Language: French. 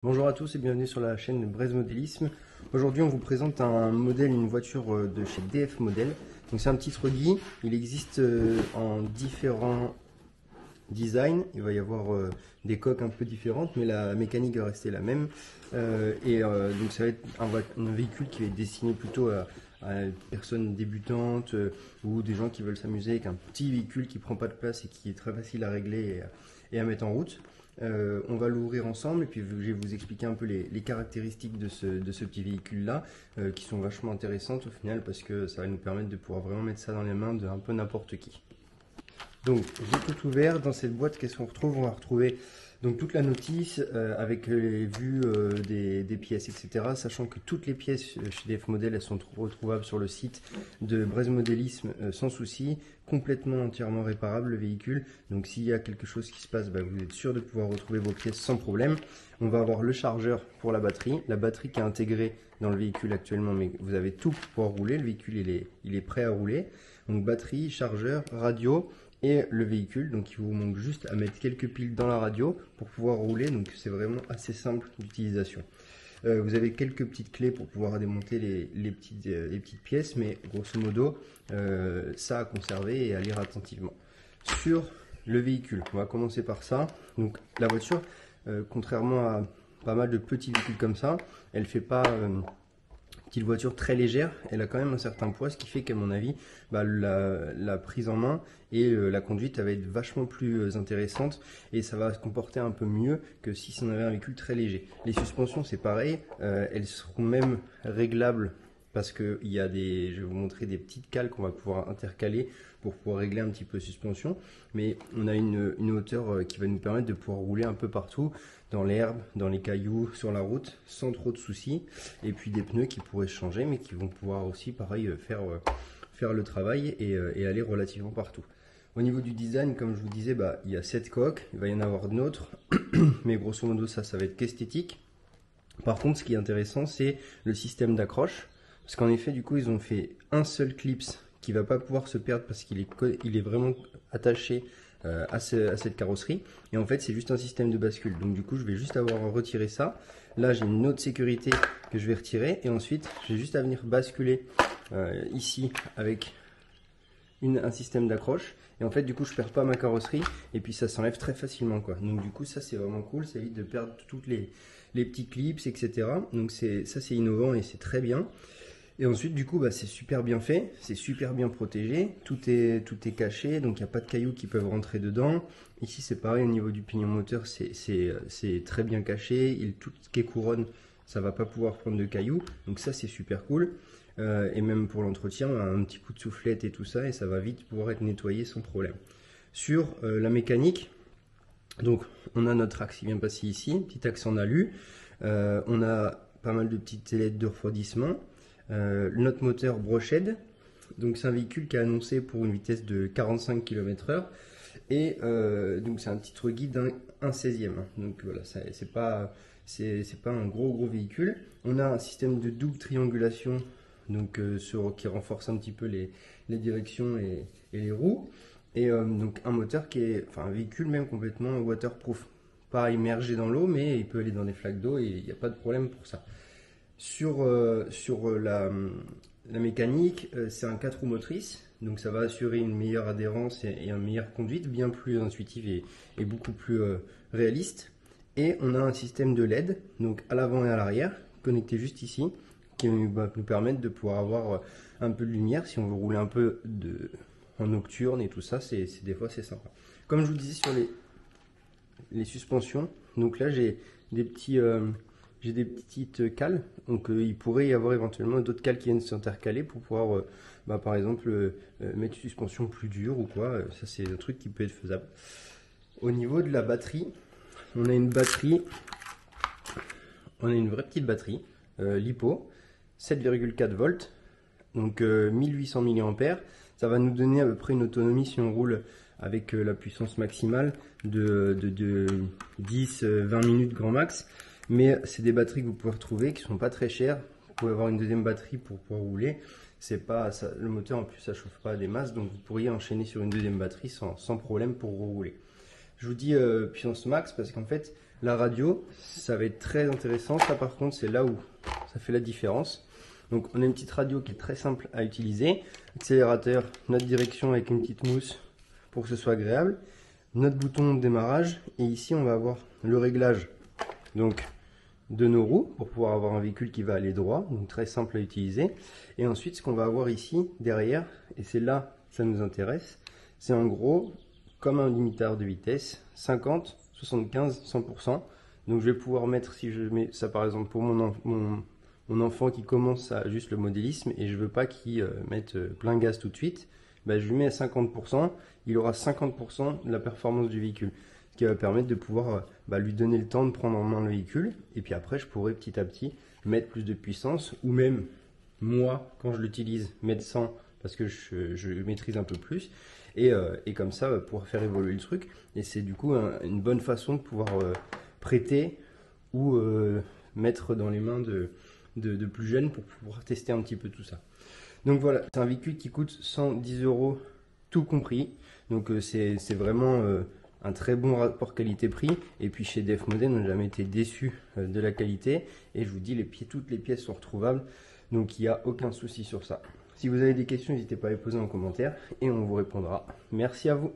Bonjour à tous et bienvenue sur la chaîne Braise Modélisme. Aujourd'hui on vous présente un modèle, une voiture de chez DF Model. Donc c'est un petit truggy, il existe en différents designs, il va y avoir des coques un peu différentes mais la mécanique va rester la même. Donc ça va être un véhicule qui va être destiné plutôt à des personnes débutantes ou des gens qui veulent s'amuser avec un petit véhicule qui prend pas de place et qui est très facile à régler et à mettre en route. On va l'ouvrir ensemble et puis je vais vous expliquer un peu les caractéristiques de ce petit véhicule là qui sont vachement intéressantes au final parce que ça va nous permettre de pouvoir vraiment mettre ça dans les mains de un peu n'importe qui. Donc j'ai tout ouvert. Dans cette boîte, qu'est-ce qu'on retrouve? On va retrouver donc toute la notice avec les vues des pièces, etc. Sachant que toutes les pièces chez DF Model, elles sont retrouvables sur le site de Braise Modélisme sans souci, complètement entièrement réparable le véhicule. Donc s'il y a quelque chose qui se passe, vous êtes sûr de pouvoir retrouver vos pièces sans problème. On va avoir le chargeur pour la batterie qui est intégrée dans le véhicule actuellement, mais vous avez tout pour pouvoir rouler. Le véhicule il est prêt à rouler. Donc batterie, chargeur, radio et le véhicule. Donc il vous manque juste à mettre quelques piles dans la radio pour pouvoir rouler. Donc c'est vraiment assez simple d'utilisation. Vous avez quelques petites clés pour pouvoir démonter les petites pièces, mais grosso modo ça à conserver et à lire attentivement. Sur le véhicule, on va commencer par ça. Donc la voiture, contrairement à pas mal de petits véhicules comme ça, elle fait pas petite voiture très légère, elle a quand même un certain poids, ce qui fait qu'à mon avis, la prise en main et la conduite elle va être vachement plus intéressante et ça va se comporter un peu mieux que si on avait un véhicule très léger. Les suspensions c'est pareil, elles seront même réglables parce que je vais vous montrer des petites cales qu'on va pouvoir intercaler pour pouvoir régler un petit peu la suspension, mais on a une hauteur qui va nous permettre de pouvoir rouler un peu partout, dans l'herbe, dans les cailloux, sur la route, sans trop de soucis, et puis des pneus qui pourraient se changer, mais qui vont pouvoir aussi pareil faire le travail et aller relativement partout. Au niveau du design, comme je vous disais, il y a 7 coques, il va y en avoir d'autres, mais grosso modo ça va être qu'esthétique. Par contre, ce qui est intéressant, c'est le système d'accroche. Parce qu'en effet, du coup, ils ont fait un seul clips qui va pas pouvoir se perdre parce qu'il est vraiment attaché à cette carrosserie. Et en fait, c'est juste un système de bascule. Donc du coup, je vais juste avoir à retirer ça. Là, j'ai une autre sécurité que je vais retirer. Et ensuite, j'ai juste à venir basculer ici avec un système d'accroche. Et en fait, du coup, je perds pas ma carrosserie. Et puis, ça s'enlève très facilement, quoi. Donc du coup, ça, c'est vraiment cool. Ça évite de perdre toutes les petits clips, etc. Donc ça, c'est innovant et c'est très bien. Et ensuite, du coup, c'est super bien fait, c'est super bien protégé, tout est caché, donc il n'y a pas de cailloux qui peuvent rentrer dedans. Ici, c'est pareil, au niveau du pignon moteur, c'est très bien caché. Tout ce qui est couronne, ça va pas pouvoir prendre de cailloux, donc ça, c'est super cool. Et même pour l'entretien, on a un petit coup de soufflette et tout ça, et ça va vite pouvoir être nettoyé sans problème. Sur la mécanique, donc on a notre axe qui vient passer ici, petit axe en alu. On a pas mal de petites ailettes de refroidissement. Notre moteur Brochead, donc c'est un véhicule qui est annoncé pour une vitesse de 45 km/h et donc c'est un petit truggy d'un 16e. Donc voilà, c'est pas un gros véhicule. On a un système de double triangulation donc qui renforce un petit peu les directions et les roues et donc un moteur un véhicule même complètement waterproof, pas immergé dans l'eau mais il peut aller dans des flaques d'eau et il n'y a pas de problème pour ça. Sur la mécanique, c'est un 4 roues motrices, donc ça va assurer une meilleure adhérence et une meilleure conduite, bien plus intuitive et beaucoup plus réaliste. Et on a un système de LED, donc à l'avant et à l'arrière, connecté juste ici, qui va nous permettre de pouvoir avoir un peu de lumière si on veut rouler un peu en nocturne et tout ça, des fois c'est sympa. Comme je vous disais sur les suspensions, donc là j'ai des petites cales, donc il pourrait y avoir éventuellement d'autres cales qui viennent s'intercaler pour pouvoir, par exemple, mettre une suspension plus dure ou quoi. Ça, c'est un truc qui peut être faisable. Au niveau de la batterie, on a une vraie petite batterie LiPo, 7,4 volts, donc 1800 mAh. Ça va nous donner à peu près une autonomie si on roule avec la puissance maximale de 10-20 minutes grand max. Mais c'est des batteries que vous pouvez retrouver qui sont pas très chères. Vous pouvez avoir une deuxième batterie pour pouvoir rouler. C'est pas ça, le moteur en plus ça chauffe pas des masses, donc vous pourriez enchaîner sur une deuxième batterie sans problème pour rouler. Je vous dis puissance max parce qu'en fait, la radio, ça va être très intéressant. Ça, par contre, c'est là où ça fait la différence. Donc, on a une petite radio qui est très simple à utiliser. Accélérateur, notre direction avec une petite mousse pour que ce soit agréable. Notre bouton de démarrage. Et ici, on va avoir le réglage donc, de nos roues pour pouvoir avoir un véhicule qui va aller droit. Donc, très simple à utiliser. Et ensuite, ce qu'on va avoir ici, derrière, et c'est là que ça nous intéresse, c'est en gros comme un limiteur de vitesse, 50, 75, 100%. Donc, je vais pouvoir mettre, si je mets ça par exemple pour mon enfant qui commence à juste le modélisme et je veux pas qu'il mette plein gaz tout de suite, bah, je lui mets à 50%, il aura 50% de la performance du véhicule. Ce qui va permettre de pouvoir lui donner le temps de prendre en main le véhicule. Et puis après, je pourrais petit à petit mettre plus de puissance ou même, moi, quand je l'utilise, mettre 100 parce que je maîtrise un peu plus. Et comme ça, pouvoir faire évoluer le truc. Et c'est du coup une bonne façon de pouvoir prêter ou mettre dans les mains de plus jeunes pour pouvoir tester un petit peu tout ça. Donc voilà, c'est un véhicule qui coûte 110 € tout compris. Donc c'est vraiment un très bon rapport qualité-prix. Et puis chez DF Model, on n'a jamais été déçu de la qualité. Et je vous dis, toutes les pièces sont retrouvables. Donc il n'y a aucun souci sur ça. Si vous avez des questions, n'hésitez pas à les poser en commentaire et on vous répondra. Merci à vous.